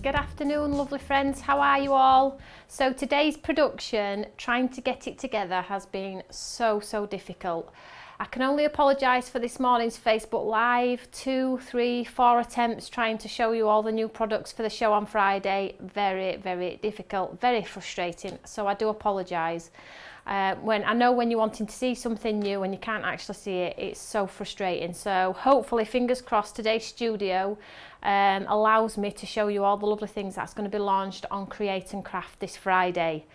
Good afternoon, lovely friends. How are you all? So today's production, trying to get it together, has been so difficult. I can only apologise for this morning's Facebook Live. 2, 3, 4 attempts trying to show you all the new products for the show on Friday. Very difficult, very frustrating. So I do apologise. When you're wanting to see something new and you can't actually see it, it's so frustrating. So hopefully, fingers crossed, today's studio allows me to show you all the lovely things that's going to be launched on Create and Craft this Friday.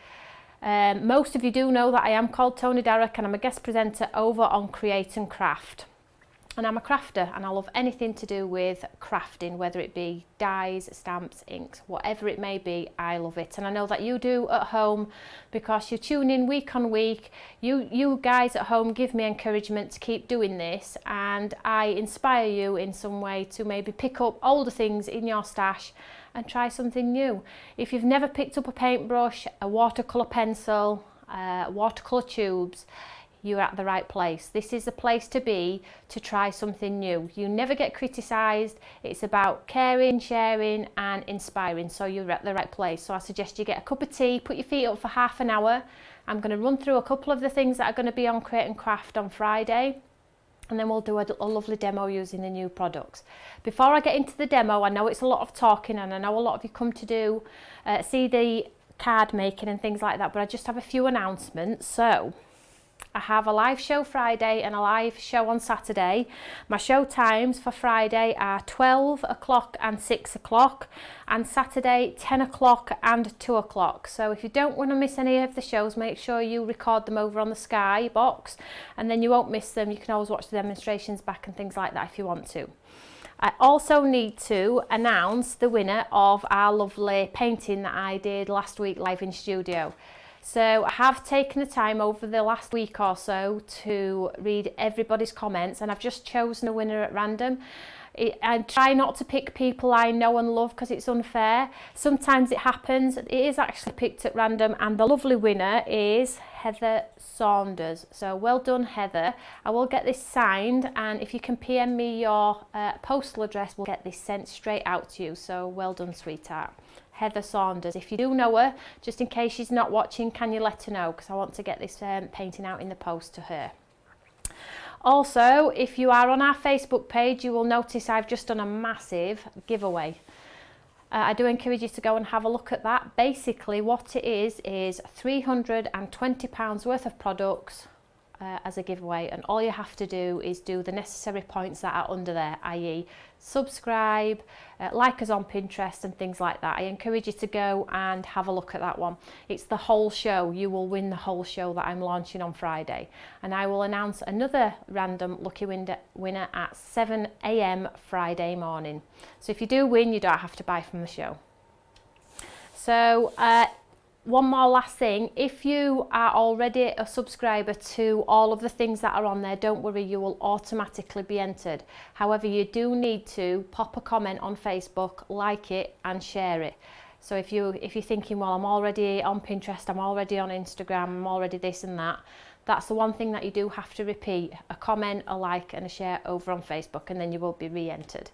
Most of you do know that I am called Toni Darroch and I'm a guest presenter over on Create and Craft. And I'm a crafter and I love anything to do with crafting, whether it be dyes, stamps, inks, whatever it may be, I love it. And I know that you do at home because you tune in week on week. You guys at home give me encouragement to keep doing this, and I inspire you in some way to maybe pick up older things in your stash and try something new. If you've never picked up a paintbrush, a watercolour pencil, watercolour tubes, you're at the right place. This is the place to be to try something new. You never get criticised. It's about caring, sharing and inspiring, so you're at the right place. So I suggest you get a cup of tea, put your feet up for half an hour. I'm going to run through a couple of the things that are going to be on Create and Craft on Friday, and then we'll do a lovely demo using the new products. Before I get into the demo, I know it's a lot of talking and I know a lot of you come to see the card making and things like that, but I just have a few announcements. So I have a live show Friday and a live show on Saturday. My show times for Friday are 12 o'clock and 6 o'clock, and Saturday 10 o'clock and 2 o'clock. So if you don't want to miss any of the shows, make sure you record them over on the Sky box, and then you won't miss them. You can always watch the demonstrations back and things like that if you want to. I also need to announce the winner of our lovely painting that I did last week live in studio. So I have taken the time over the last week or so to read everybody's comments, and I've just chosen a winner at random. I try not to pick people I know and love because it's unfair. Sometimes it happens. It is actually picked at random, and the lovely winner is Heather Saunders. So well done, Heather. I will get this signed, and if you can PM me your postal address, we'll get this sent straight out to you. So well done, sweetheart. Heather Saunders. If you do know her, just in case she's not watching, can you let her know, because I want to get this painting out in the post to her. Also, if you are on our Facebook page, you will notice I've just done a massive giveaway. I do encourage you to go and have a look at that. Basically what it is £320 worth of products as a giveaway, and all you have to do is do the necessary points that are under there, i.e. subscribe, like us on Pinterest and things like that. I encourage you to go and have a look at that one. It's the whole show. You will win the whole show that I'm launching on Friday, and I will announce another random lucky winner at 7 AM Friday morning. So if you do win, you don't have to buy from the show. So one more last thing, if you are already a subscriber to all of the things that are on there, don't worry, you will automatically be entered. However, you do need to pop a comment on Facebook, like it and share it. So if you're thinking, well, I'm already on Pinterest, I'm already on Instagram, I'm already this and that, that's the one thing that you do have to repeat: a comment, a like and a share over on Facebook, and then you will be re-entered.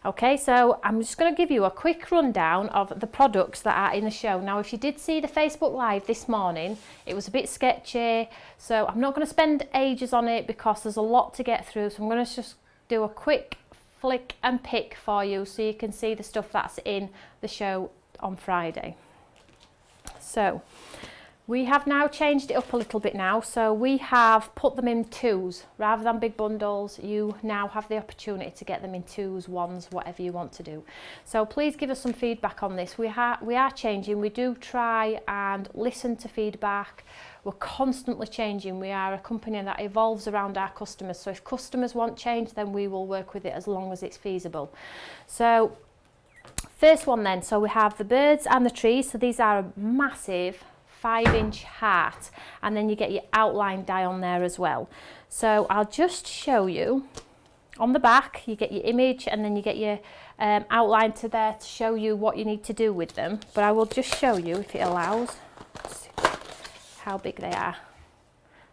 Okay, so I'm just going to give you a quick rundown of the products that are in the show. Now, if you did see the Facebook Live this morning, it was a bit sketchy, so I'm not going to spend ages on it because there's a lot to get through. So I'm going to just do a quick flick and pick for you so you can see the stuff that's in the show on Friday. So we have now changed it up a little bit now, so we have put them in twos rather than big bundles. You now have the opportunity to get them in twos, ones, whatever you want to do. So please give us some feedback on this. We are changing. We do try and listen to feedback. We're constantly changing. We are a company that evolves around our customers. So if customers want change, then we will work with it as long as it's feasible. So first one then, so we have the birds and the trees. So these are a massive 5-inch heart, and then you get your outline die on there as well. So I'll just show you on the back. You get your image and then you get your outline to there to show you what you need to do with them, but I will just show you, if it allows, how big they are.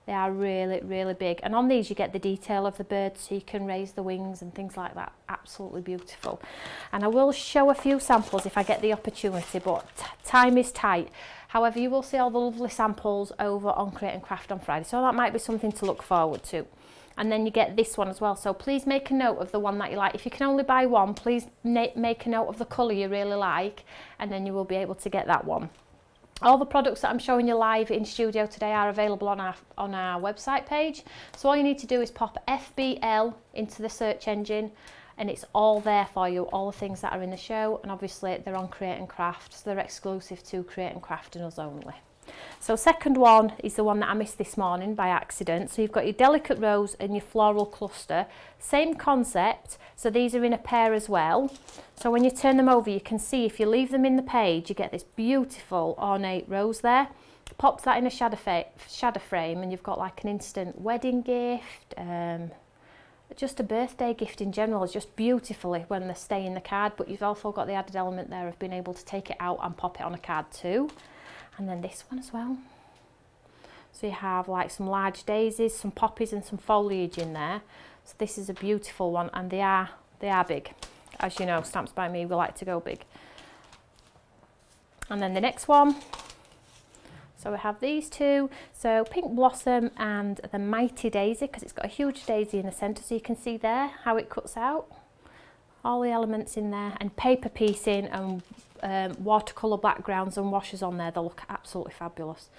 They are really, really big. And on these you get the detail of the bird, so you can raise the wings and things like that. Absolutely beautiful. And I will show a few samples if I get the opportunity, but time is tight. However, you will see all the lovely samples over on Create and Craft on Friday, so that might be something to look forward to. And then you get this one as well, so please make a note of the one that you like. If you can only buy one, please make a note of the colour you really like, and then you will be able to get that one. All the products that I'm showing you live in studio today are available on our website page. So all you need to do is pop FBL into the search engine, and it's all there for you, all the things that are in the show, and obviously they're on Create and Craft, so they're exclusive to Create and Craft and us only. So second one is the one that I missed this morning by accident. So you've got your delicate rose and your floral cluster, same concept, so these are in a pair as well. So when you turn them over, you can see if you leave them in the page, you get this beautiful ornate rose there. Pop that in a shadow frame and you've got like an instant wedding gift, just a birthday gift in general. Is just beautifully when they stay in the card, but you've also got the added element there of being able to take it out and pop it on a card too. And then this one as well. So you have like some large daisies, some poppies and some foliage in there. So this is a beautiful one, and they are big. As you know, Stamps by Me, we like to go big. And then the next one. So we have these two. So Pink Blossom and the Mighty Daisy, because it's got a huge daisy in the centre, so you can see there how it cuts out. All the elements in there, and paper piecing and watercolour backgrounds and washes on there. They look absolutely fabulous,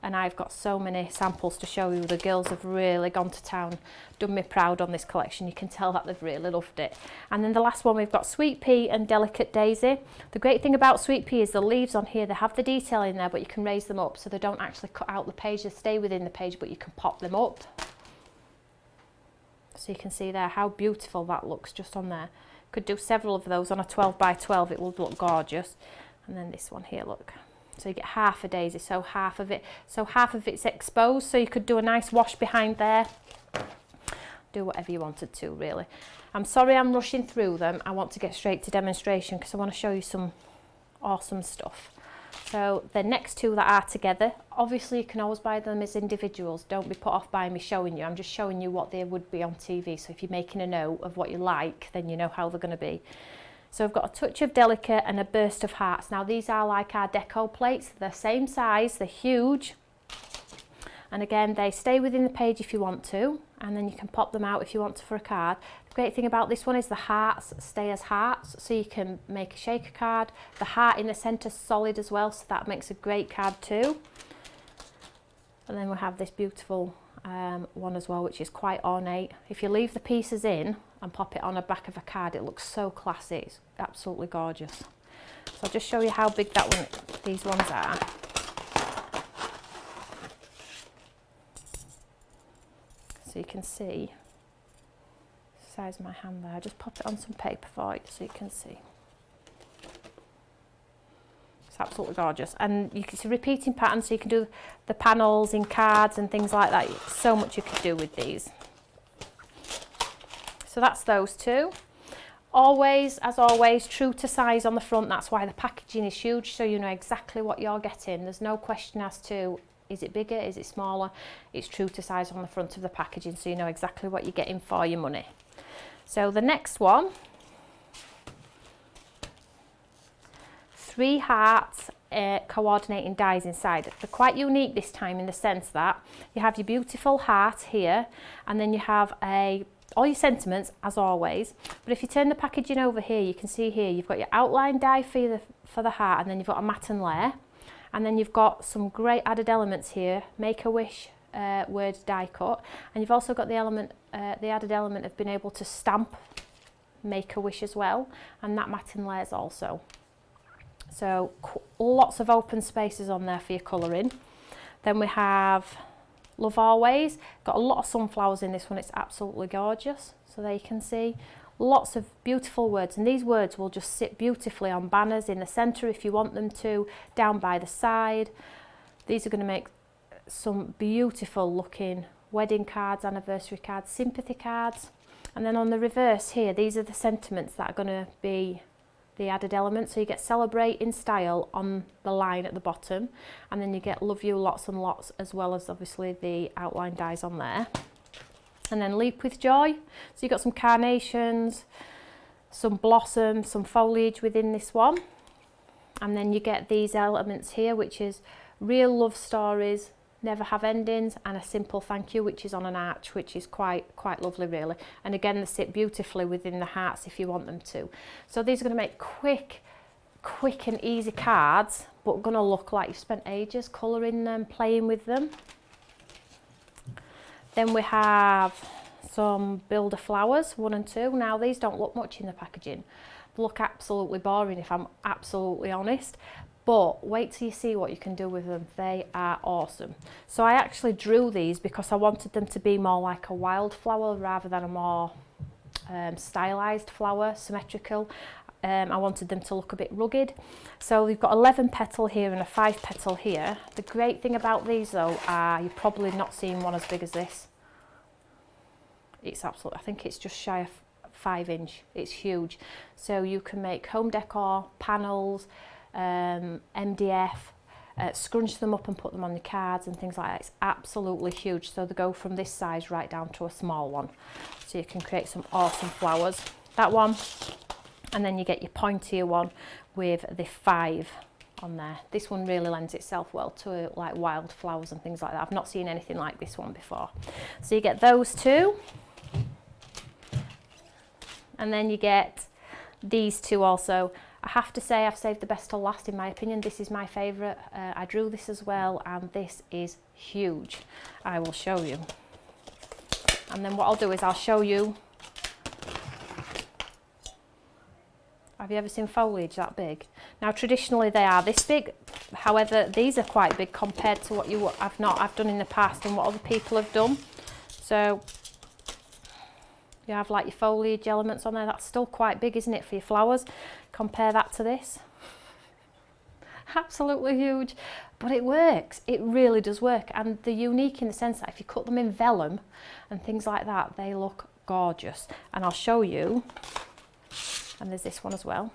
and I've got so many samples to show you. The girls have really gone to town, done me proud on this collection. You can tell that they've really loved it. And then the last one, we've got Sweet Pea and Delicate Daisy. The great thing about Sweet Pea is the leaves on here, they have the detail in there, but you can raise them up, so they don't actually cut out the page, they stay within the page, but you can pop them up. So you can see there how beautiful that looks just on there. Could do several of those on a 12 by 12, it will look gorgeous. And then this one here, look. So you get half a daisy, so half of it's exposed, so you could do a nice wash behind there. Do whatever you wanted to, really. I'm sorry I'm rushing through them. I want to get straight to demonstration because I want to show you some awesome stuff. So the next two that are together, obviously you can always buy them as individuals. Don't be put off by me showing you. I'm just showing you what they would be on TV. So if you're making a note of what you like, then you know how they're going to be. So I've got a touch of Delicate and a burst of Hearts. Now these are like our deco plates. They're same size, they're huge. And again, they stay within the page if you want to, and then you can pop them out if you want to for a card. The great thing about this one is the hearts stay as hearts, so you can make a shaker card. The heart in the centre is solid as well, so that makes a great card too. And then we have this beautiful one as well, which is quite ornate. If you leave the pieces in and pop it on the back of a card, it looks so classy. It's absolutely gorgeous. So I'll just show you how big these ones are. So you can see the size of my hand there. Just pop it on some paper for you so you can see. It's absolutely gorgeous. And you can see repeating patterns, so you can do the panels in cards and things like that. So much you can do with these. So that's those two. Always, as always, true to size on the front. That's why the packaging is huge, so you know exactly what you're getting. There's no question as to, is it bigger, is it smaller? It's true to size on the front of the packaging, so you know exactly what you're getting for your money. So the next one, 3 hearts coordinating dies inside. They're quite unique this time in the sense that you have your beautiful heart here, and then you have all your sentiments as always. But if you turn the packaging over here, you can see here you've got your outline die for the heart, and then you've got a matten layer. And then you've got some great added elements here, Make-A-Wish word die cut, and you've also got the added element of being able to stamp Make-A-Wish as well, and that matten layers also. So lots of open spaces on there for your colouring. Then we have Love Always, got a lot of sunflowers in this one, it's absolutely gorgeous. So there you can see. Lots of beautiful words, and these words will just sit beautifully on banners in the centre if you want them to, down by the side. These are going to make some beautiful looking wedding cards, anniversary cards, sympathy cards. And then on the reverse here, these are the sentiments that are going to be the added element. So you get Celebrate in Style on the line at the bottom, and then you get Love You Lots and Lots, as well as obviously the outline dies on there. And then Leap with Joy. So you've got some carnations, some blossom, some foliage within this one. And then you get these elements here, which is Real Love Stories, Never Have Endings, and a Simple Thank You, which is on an arch, which is quite lovely really. And again, they sit beautifully within the hearts if you want them to. So these are going to make quick and easy cards, but going to look like you've spent ages colouring them, playing with them. Then we have some Builder Flowers 1 and 2. Now these don't look much in the packaging. They look absolutely boring if I'm absolutely honest. But wait till you see what you can do with them. They are awesome. So I actually drew these because I wanted them to be more like a wildflower rather than a more stylized flower, symmetrical. I wanted them to look a bit rugged. So we've got 11 petal here and a 5 petal here. The great thing about these though are you're probably not seeing one as big as this. It's absolutely, I think it's just shy of 5 inch. It's huge. So you can make home decor, panels, MDF, scrunch them up and put them on the cards and things like that. It's absolutely huge. So they go from this size right down to a small one. So you can create some awesome flowers. That one, and then you get your pointier one with the 5 on there. This one really lends itself well to like wildflowers and things like that. I've not seen anything like this one before. So you get those two. And then you get these two also. I have to say I've saved the best till last in my opinion. This is my favourite. I drew this as well, and this is huge. I will show you. And then what I'll do is I'll show you. Have you ever seen foliage that big? Now traditionally they are this big. However, these are quite big compared to what I've done in the past and what other people have done. So you have like your foliage elements on there. That's still quite big, isn't it, for your flowers? Compare that to this. Absolutely huge. But it works. It really does work. And they're unique in the sense that if you cut them in vellum and things like that, they look gorgeous. And I'll show you. And there's this one as well.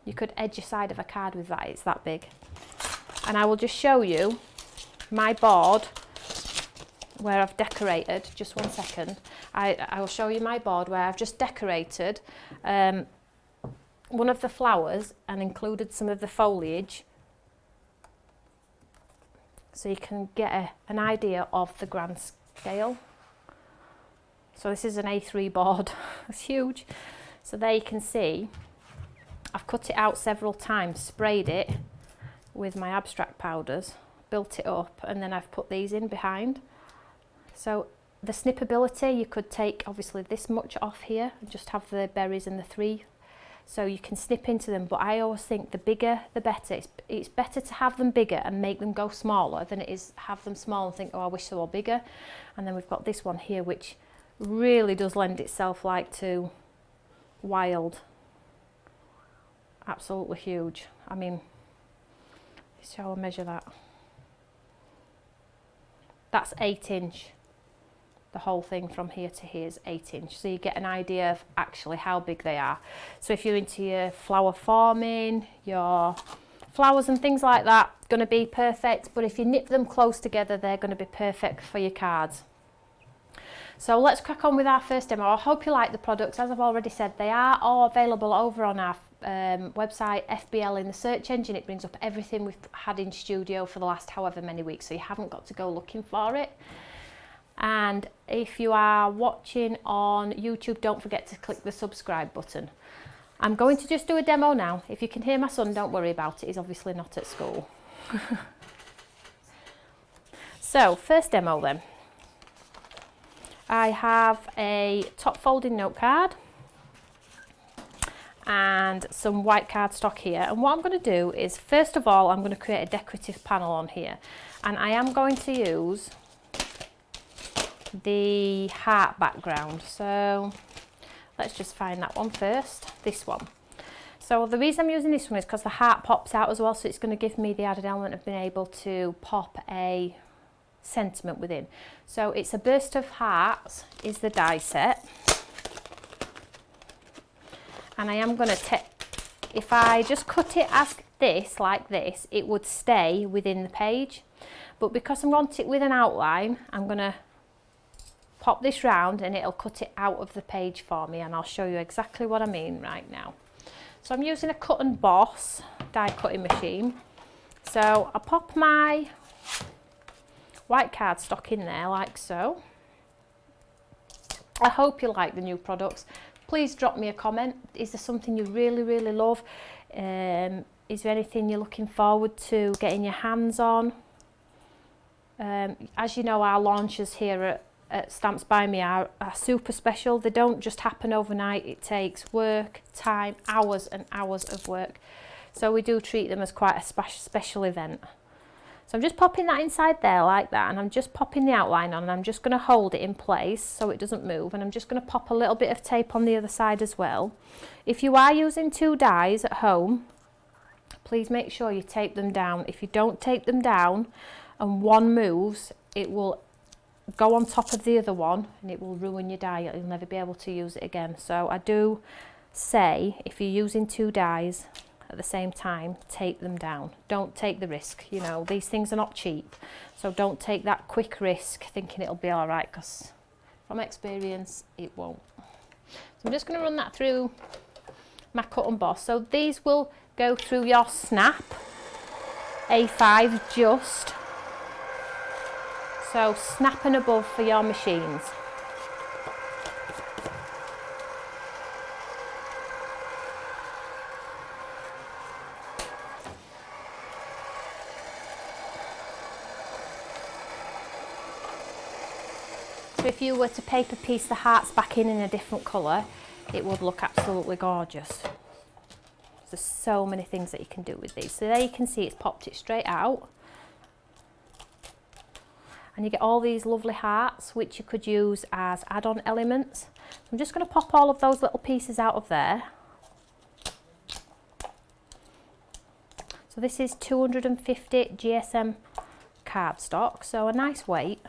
You could edge your side of a card with that. It's that big. And I will just show you my board where I've decorated, just 1 second. I will show you my board where I've just decorated one of the flowers and included some of the foliage, so you can get an idea of the grand scale. So this is an A3 board. It's huge. So there you can see I've cut it out several times, sprayed it with my abstract powders, built it up, and then I've put these in behind. So the snippability, you could take obviously this much off here and just have the berries and the 3, so you can snip into them. But I always think the bigger the better. It's better to have them bigger and make them go smaller than it is have them small and think, oh, I wish they were bigger. And then we've got this one here which really does lend itself like to wild. Absolutely huge. I mean, shall I measure that? That's 8 inch. The whole thing from here to here is 8 inch, so you get an idea of actually how big they are. So if you're into your flower forming, your flowers and things like that, going to be perfect. But if you knit them close together, they're going to be perfect for your cards. So let's crack on with our first demo. I hope you like the products. As I've already said, they are all available over on our website, FBL, in the search engine. It brings up everything we've had in studio for the last however many weeks, so you haven't got to go looking for it. And if you are watching on YouTube, don't forget to click the subscribe button. I'm going to just do a demo now. If you can hear my son, don't worry about it. He's obviously not at school. So, first demo then. I have a top folding note card and some white cardstock here. And what I'm going to do is, first of all, I'm going to create a decorative panel on here. And I am going to use the heart background. So let's just find that one first, this one. So the reason I'm using this one is because the heart pops out as well, so it's going to give me the added element of being able to pop a sentiment within. So it's a burst of hearts is the die set, And I am going to take, if I just cut it as this, like this, it would stay within the page. But because I want it with an outline, I'm going to pop this round and it'll cut it out of the page for me, and I'll show you exactly what I mean right now. So I'm using a cut and boss die cutting machine. So I pop my white cardstock in there like so. I hope you like the new products. Please drop me a comment. Is there something you really, really love? Is there anything you're looking forward to getting your hands on? As you know, our launches here at Stamps by Me are super special. They don't just happen overnight. It takes work, time, hours and hours of work. So we do treat them as quite a special event. So I'm just popping that inside there like that, and I'm just popping the outline on, and I'm just going to hold it in place so it doesn't move, and I'm just going to pop a little bit of tape on the other side as well. If you are using 2 dies at home, please make sure you tape them down. If you don't tape them down and one moves, it will go on top of the other one and it will ruin your die. You'll never be able to use it again. So I do say, if you're using 2 dies at the same time, tape them down. Don't take the risk. You know, these things are not cheap, so don't take that quick risk thinking it'll be all right, because from experience it won't. So I'm just going to run that through my cut and boss. So these will go through your snap A5 just. So snap and above for your machines. So if you were to paper piece the hearts back in a different colour, it would look absolutely gorgeous. There's so many things that you can do with these. So there you can see it's popped it straight out. And you get all these lovely hearts, which you could use as add-on elements. I'm just going to pop all of those little pieces out of there. So this is 250 GSM cardstock, so a nice weight.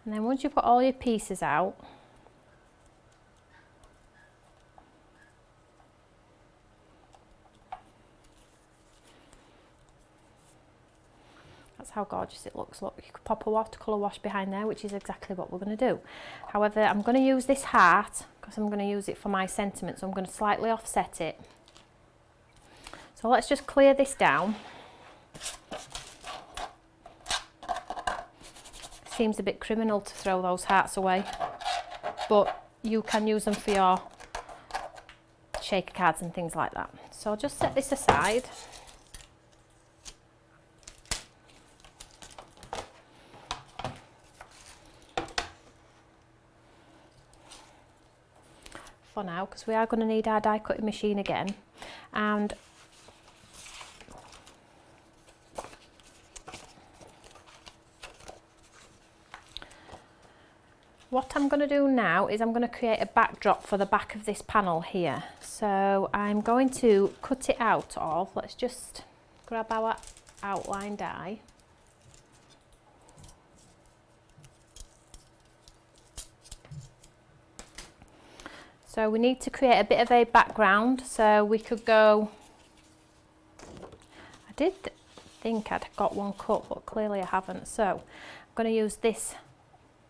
And then once you've got all your pieces out, that's how gorgeous it looks. Look, you could pop a watercolour wash behind there, which is exactly what we're going to do. However, I'm going to use this heart because I'm going to use it for my sentiment, so I'm going to slightly offset it. So let's just clear this down. Seems a bit criminal to throw those hearts away, but you can use them for your shaker cards and things like that. So I'll just set this aside. For now, because we are going to need our die cutting machine again. And what I'm going to do now is I'm going to create a backdrop for the back of this panel here. So I'm going to cut it out of, let's just grab our outline die. So we need to create a bit of a background, so we could go, I did think I'd got one cut, but clearly I haven't. So I'm going to use this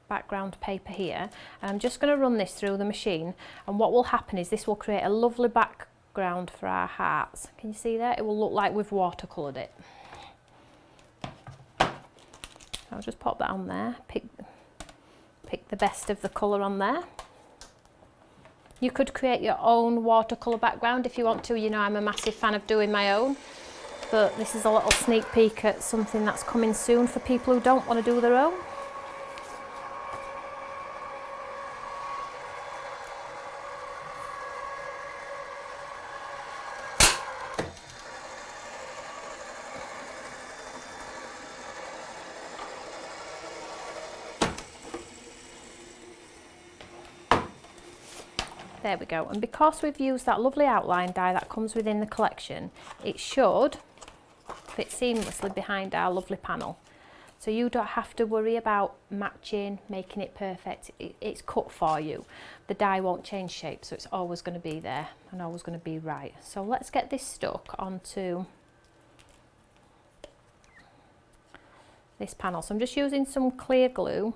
background paper here, and I'm just going to run this through the machine, and what will happen is this will create a lovely background for our hearts. Can you see that? It will look like we've watercoloured it. I'll just pop that on there, pick the best of the colour on there. You could create your own watercolour background if you want to. You know, I'm a massive fan of doing my own, but this is a little sneak peek at something that's coming soon for people who don't want to do their own. There we go. And because we've used that lovely outline die that comes within the collection, it should fit seamlessly behind our lovely panel. So you don't have to worry about matching, making it perfect. It's cut for you. The die won't change shape, so it's always going to be there and always going to be right. So let's get this stuck onto this panel. So I'm just using some clear glue.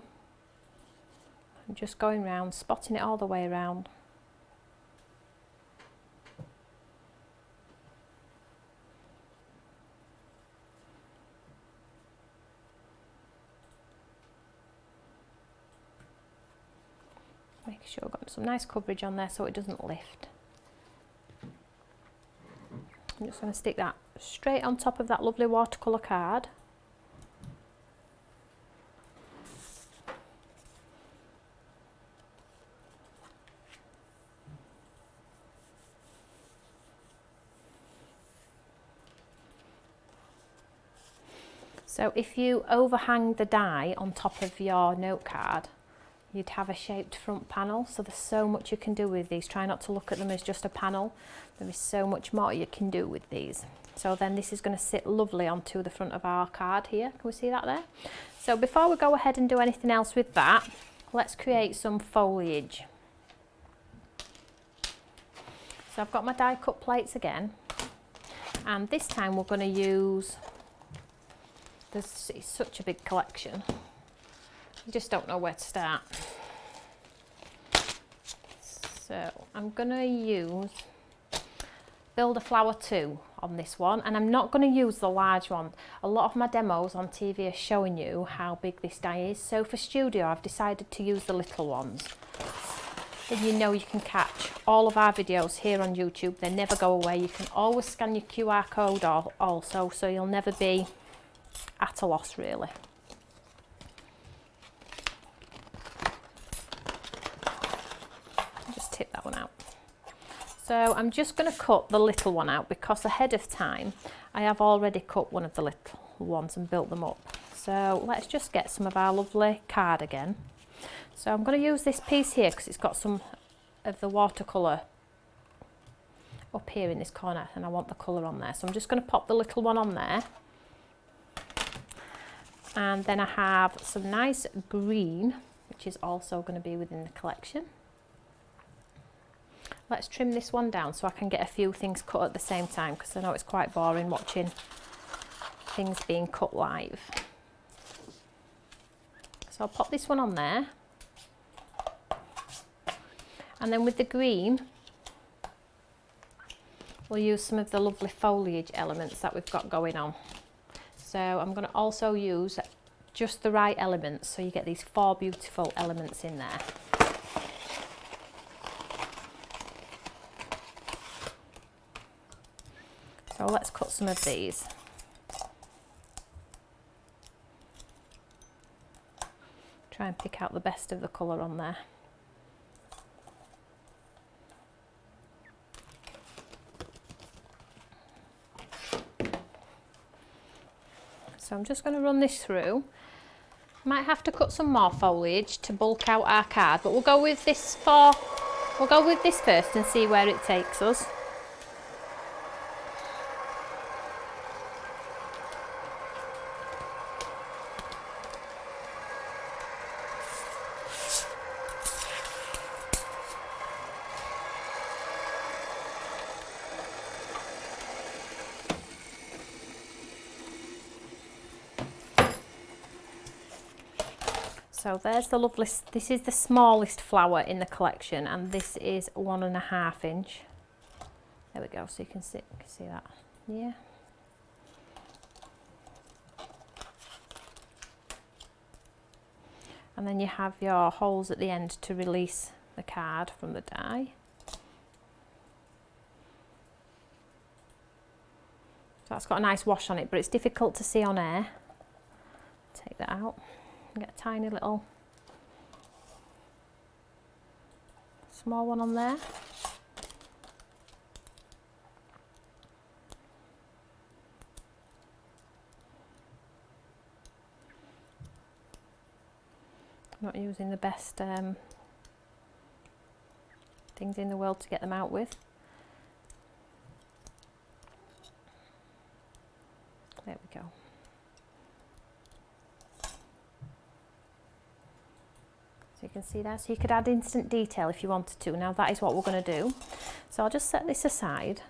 I'm just going round, spotting it all the way around. Make sure I've got some nice coverage on there so it doesn't lift. I'm just going to stick that straight on top of that lovely watercolour card. So if you overhang the die on top of your note card, you'd have a shaped front panel. So there's so much you can do with these. Try not to look at them as just a panel. There is so much more you can do with these. So then this is going to sit lovely onto the front of our card here. Can we see that there? So before we go ahead and do anything else with that, let's create some foliage. So I've got my die cut plates again, and this time we're going to use, it's such a big collection. You just don't know where to start. So I'm going to use Wildflower 2 on this one, and I'm not going to use the large one. A lot of my demos on TV are showing you how big this die is, so for studio I've decided to use the little ones. Then you know you can catch all of our videos here on YouTube. They never go away. You can always scan your QR code also, so you'll never be at a loss really. Tip that one out. So I'm just going to cut the little one out because ahead of time I have already cut one of the little ones and built them up. So let's just get some of our lovely card again. So I'm going to use this piece here because it's got some of the watercolour up here in this corner and I want the colour on there. So I'm just going to pop the little one on there. And then I have some nice green, which is also going to be within the collection. Let's trim this one down so I can get a few things cut at the same time, because I know it's quite boring watching things being cut live. So I'll pop this one on there. And then with the green, we'll use some of the lovely foliage elements that we've got going on. So I'm going to also use just the right elements, so you get these 4 beautiful elements in there. So let's cut some of these. Try and pick out the best of the colour on there. So I'm just going to run this through. Might have to cut some more foliage to bulk out our card, but we'll go with this first and see where it takes us. So there's the lovely, this is the smallest flower in the collection, and this is 1.5 inch. There we go, so you can see that. Yeah. And then you have your holes at the end to release the card from the die. So that's got a nice wash on it, but it's difficult to see on air. Take that out. Get a tiny little small one on there. I'm not using the best thing things in the world to get them out with. There we go. So you can see that. So you could add instant detail if you wanted to. Now that is what we're going to do. So I'll just set this aside.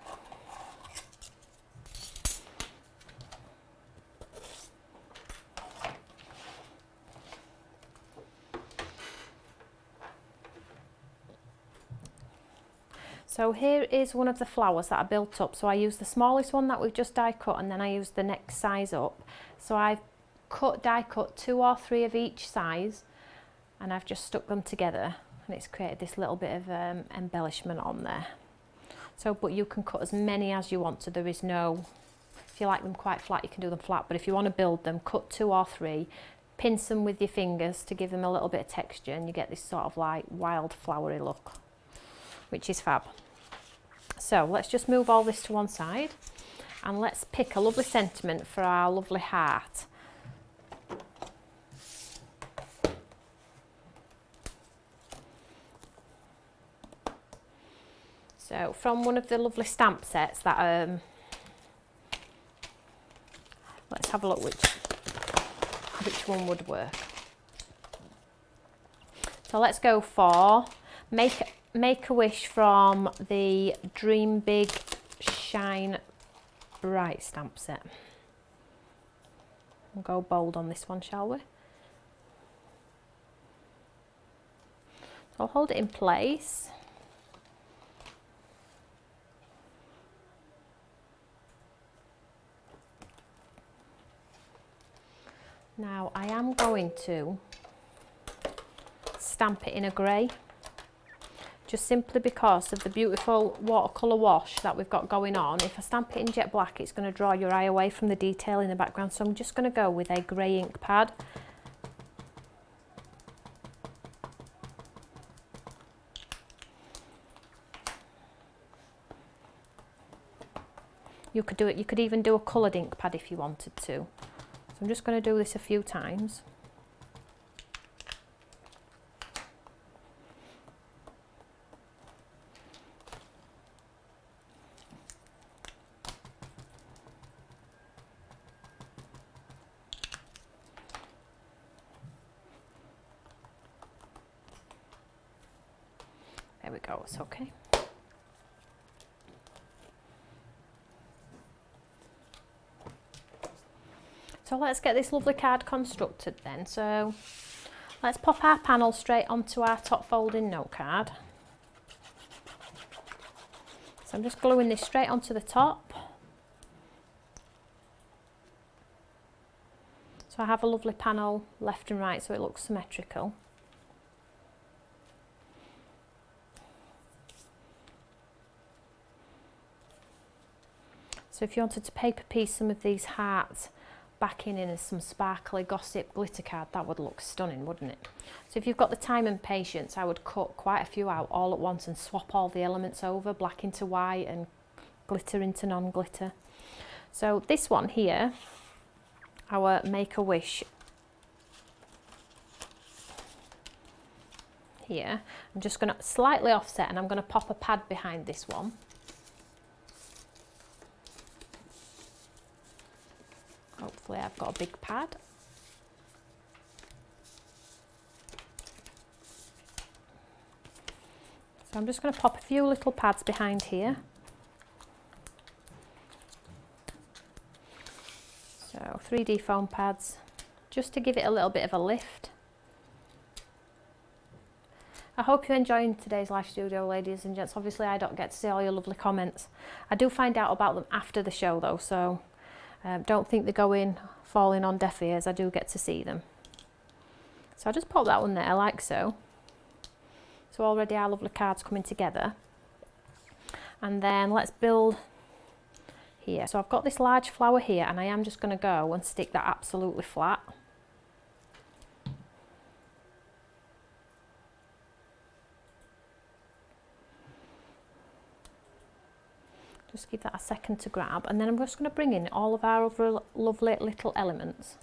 So here is one of the flowers that I built up. So I used the smallest one that we've just die cut, and then I used the next size up. So I've die cut 2 or 3 of each size, and I've just stuck them together, and it's created this little bit of embellishment on there. So, but you can cut as many as you want, so there is no, if you like them quite flat, you can do them flat, but if you want to build them, cut 2 or 3, pinch them with your fingers to give them a little bit of texture, and you get this sort of like wildflowery look, which is fab. So let's just move all this to one side, and let's pick a lovely sentiment for our lovely heart. So from one of the lovely stamp sets that let's have a look which one would work. So let's go for Make a Wish from the Dream Big Shine Bright stamp set. We'll go bold on this one, shall we? So I'll hold it in place. Now I am going to stamp it in a grey, just simply because of the beautiful watercolour wash that we've got going on. If I stamp it in jet black, it's going to draw your eye away from the detail in the background, so I'm just going to go with a grey ink pad. You could even do a coloured ink pad if you wanted to. So I'm just going to do this a few times. There we go, it's okay. So let's get this lovely card constructed then. So let's pop our panel straight onto our top folding note card. So I'm just gluing this straight onto the top. So I have a lovely panel left and right, so it looks symmetrical. So if you wanted to paper piece some of these hearts backing in as some sparkly gossip glitter card, that would look stunning, wouldn't it? So if you've got the time and patience, I would cut quite a few out all at once and swap all the elements over, black into white and glitter into non-glitter. So this one here, our Make a Wish here, I'm just going to slightly offset, and I'm going to pop a pad behind this one. Hopefully I've got a big pad. So I'm just going to pop a few little pads behind here. So 3D foam pads, just to give it a little bit of a lift. I hope you're enjoying today's live studio, ladies and gents. Obviously I don't get to see all your lovely comments. I do find out about them after the show though, so don't think they're falling on deaf ears. I do get to see them. So I'll just pop that one there like so. So already our lovely card's coming together. And then let's build here. So I've got this large flower here, and I am just going to go and stick that absolutely flat. Just give that a second to grab, and then I'm just going to bring in all of our other lovely little elements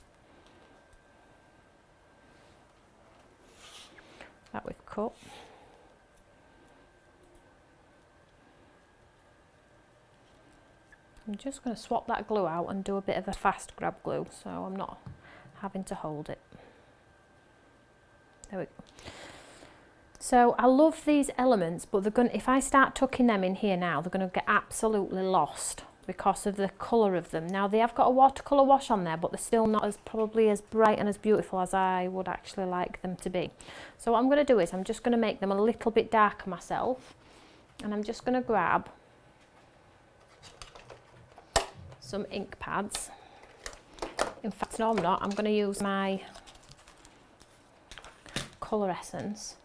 that we've cut. I'm just going to swap that glue out and do a bit of a fast grab glue so I'm not having to hold it. There we go. So I love these elements, but they're going, if I start tucking them in here now, they're going to get absolutely lost because of the colour of them. Now they have got a watercolour wash on there, but they're still not as probably as bright and as beautiful as I would actually like them to be. So what I'm going to do is I'm just going to make them a little bit darker myself, and I'm just going to grab some ink pads. In fact, no, I'm not. I'm going to use my colour essence.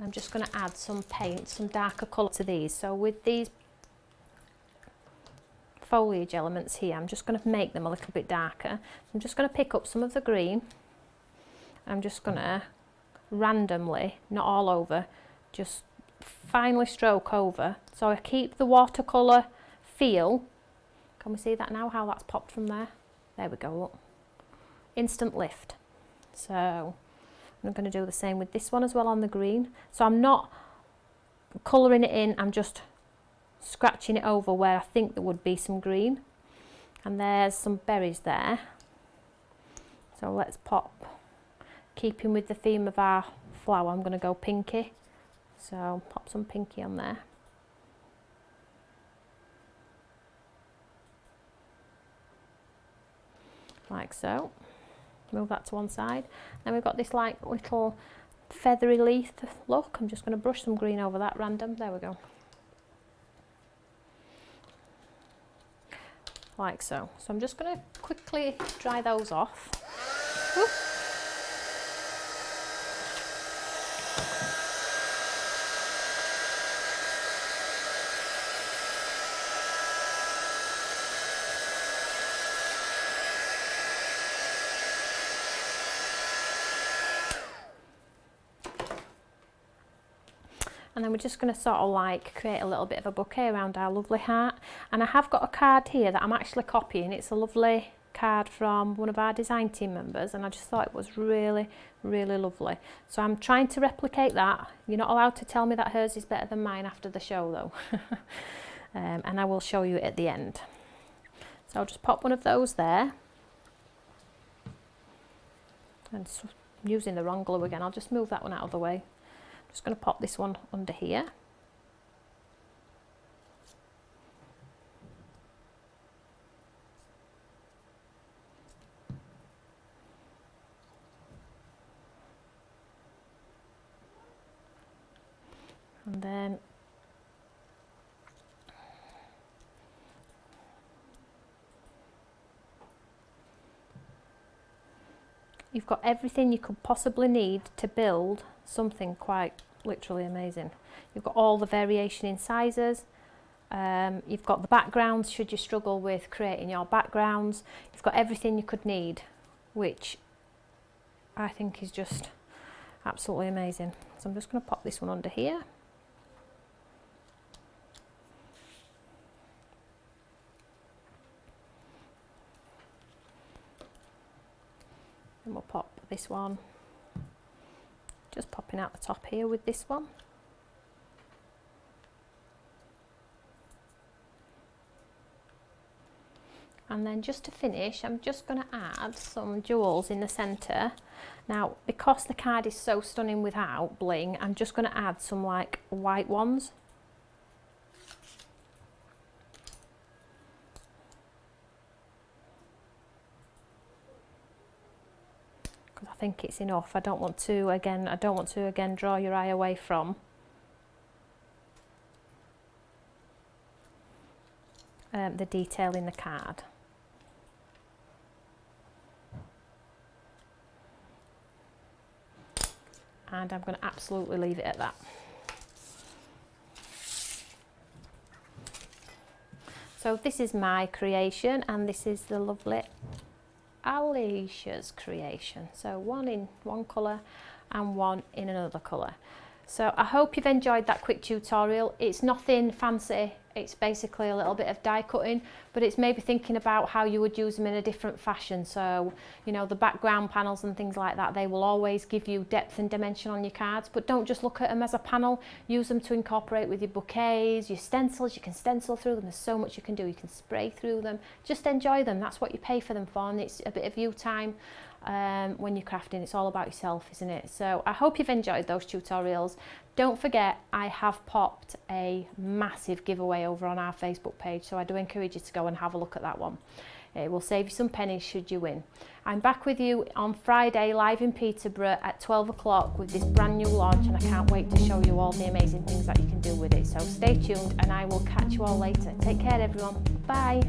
I'm just going to add some paint, some darker colour to these. So with these foliage elements here, I'm just going to make them a little bit darker. I'm just going to pick up some of the green. I'm just going to randomly, not all over, just finely stroke over. So I keep the watercolour feel. Can we see that now, how that's popped from there? There we go, look. Instant lift. So I'm going to do the same with this one as well on the green. So I'm not colouring it in, I'm just scratching it over where I think there would be some green. And there's some berries there. So let's pop, keeping with the theme of our flower, I'm going to go pinky. So pop some pinky on there. Like so. Move that to one side. Then we've got this like little feathery leaf look. I'm just going to brush some green over that random. There we go. Like so. So I'm just going to quickly dry those off. Whoop. And then we're just going to sort of like create a little bit of a bouquet around our lovely heart. And I have got a card here that I'm actually copying. It's a lovely card from one of our design team members, and I just thought it was really, really lovely. So I'm trying to replicate that. You're not allowed to tell me that hers is better than mine after the show though. And I will show you it at the end. So I'll just pop one of those there. And using the wrong glue again, I'll just move that one out of the way. Just going to pop this one under here. And then you've got everything you could possibly need to build something quite literally amazing. You've got all the variation in sizes. You've got the backgrounds should you struggle with creating your backgrounds. You've got everything you could need, which I think is just absolutely amazing. So I'm just going to pop this one under here. And we'll pop this one, just popping out the top here with this one. And then just to finish, I'm just going to add some jewels in the centre. Now, because the card is so stunning without bling, I'm just going to add some like white ones. I think it's enough. I don't want to again draw your eye away from the detail in the card. And I'm going to absolutely leave it at that. So this is my creation, and this is the lovely Alicia's creation. So one in one colour and one in another colour. So I hope you've enjoyed that quick tutorial. It's nothing fancy It's basically a little bit of die cutting, but it's maybe thinking about how you would use them in a different fashion. So, you know, the background panels and things like that, they will always give you depth and dimension on your cards, but don't just look at them as a panel. Use them to incorporate with your bouquets, your stencils. You can stencil through them. There's so much you can do. You can spray through them. Just enjoy them. That's what you pay for them for, and it's a bit of you time. When you're crafting, it's all about yourself, isn't it? So I hope you've enjoyed those tutorials. Don't forget, I have popped a massive giveaway over on our Facebook page, so I do encourage you to go and have a look at that one. It will save you some pennies should you win. I'm back with you on Friday live in Peterborough at 12 o'clock with this brand new launch, and I can't wait to show you all the amazing things that you can do with it. So stay tuned and I will catch you all later. Take care everyone. Bye.